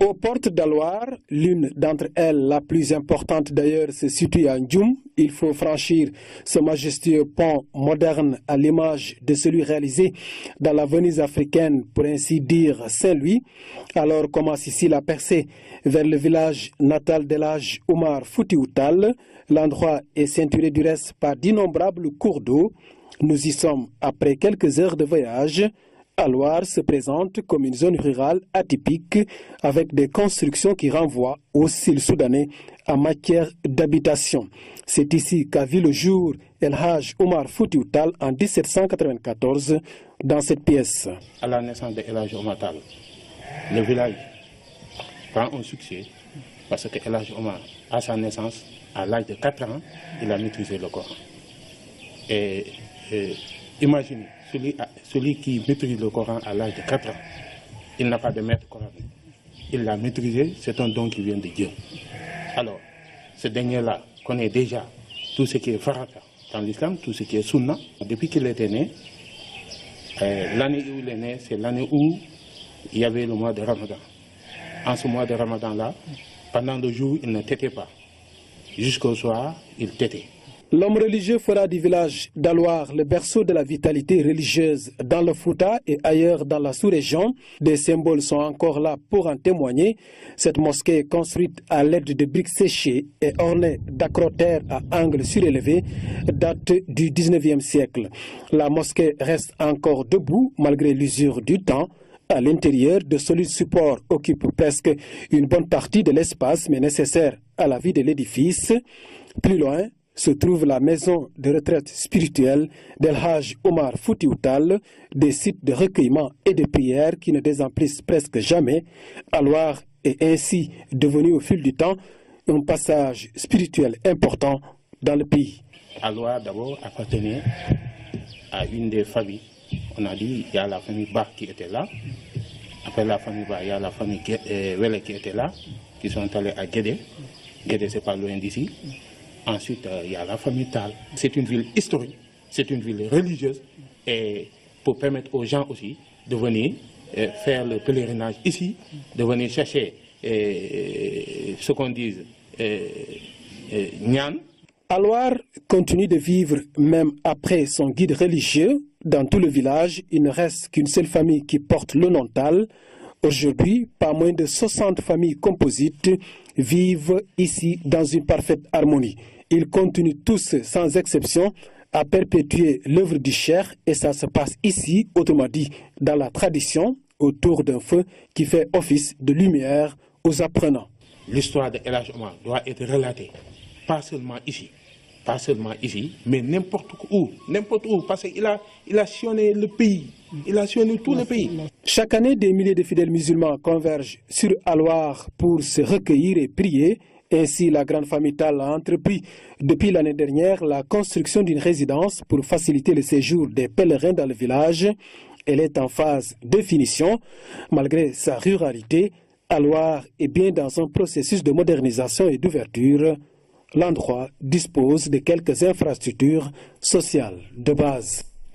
Aux portes d'Aloir, l'une d'entre elles, la plus importante d'ailleurs, se situe à Ndioum. Il faut franchir ce majestueux pont moderne à l'image de celui réalisé dans la Venise africaine, pour ainsi dire Saint-Louis. Alors commence ici la percée vers le village natal d'El Hadj Oumar Foutiyou Tall. L'endroit est ceinturé du reste par d'innombrables cours d'eau. Nous y sommes après quelques heures de voyage. Aloir se présente comme une zone rurale atypique avec des constructions qui renvoient au style soudanais en matière d'habitation. C'est ici qu'a vu le jour El Hadj Oumar Foutiyou Tall en 1794 dans cette pièce. À la naissance de El Hadj Oumar Tall, le village prend un succès parce que El Hadj Oumar, à sa naissance, à l'âge de 4 ans, il a maîtrisé le Coran. Et imaginez, celui qui maîtrise le Coran à l'âge de 4 ans, il n'a pas de maître coranique. Il l'a maîtrisé, c'est un don qui vient de Dieu. Alors, ce dernier-là connaît déjà tout ce qui est farata dans l'islam, tout ce qui est sunna. Depuis qu'il était né, l'année où il est né, c'est l'année où il y avait le mois de Ramadan. En ce mois de Ramadan-là, pendant le jour, il ne tétait pas. Jusqu'au soir, il tétait. L'homme religieux fera du village d'Aloir le berceau de la vitalité religieuse dans le Fouta et ailleurs dans la sous-région. Des symboles sont encore là pour en témoigner. Cette mosquée, construite à l'aide de briques séchées et ornée d'acrotères à angles surélevés, date du 19e siècle. La mosquée reste encore debout malgré l'usure du temps. À l'intérieur, de solides supports occupent presque une bonne partie de l'espace, mais nécessaire à la vie de l'édifice. Plus loin se trouve la maison de retraite spirituelle d'El Hadj Oumar Foutiyou Tall, des sites de recueillement et de prière qui ne désemplissent presque jamais. Aloir est ainsi devenu au fil du temps un passage spirituel important dans le pays. Aloir d'abord appartenait à une des familles. On a dit il y a la famille Ba qui était là. Après la famille Ba, il y a la famille Wele qui était là, qui sont allés à Guédé. Guédé, c'est pas loin d'ici. Ensuite, il y a la famille Tall. C'est une ville historique, c'est une ville religieuse. Et pour permettre aux gens aussi de venir faire le pèlerinage ici, de venir chercher ce qu'on dit Nyan. Aloir continue de vivre même après son guide religieux. Dans tout le village, il ne reste qu'une seule famille qui porte le nom Tall. Aujourd'hui, pas moins de 60 familles composites vivent ici dans une parfaite harmonie. Ils continuent tous, sans exception, à perpétuer l'œuvre du Cheikh et ça se passe ici, autrement dit, dans la tradition, autour d'un feu qui fait office de lumière aux apprenants. L'histoire de El Hadj Oumar doit être relatée, pas seulement ici, mais n'importe où, parce qu'il a sillonné le pays, il a sillonné tout le pays. Chaque année, des milliers de fidèles musulmans convergent sur Aloir pour se recueillir et prier. Ainsi, la grande famille Tall a entrepris depuis l'année dernière la construction d'une résidence pour faciliter le séjour des pèlerins dans le village. Elle est en phase de finition. Malgré sa ruralité, Aloir est bien dans un processus de modernisation et d'ouverture. L'endroit dispose de quelques infrastructures sociales de base.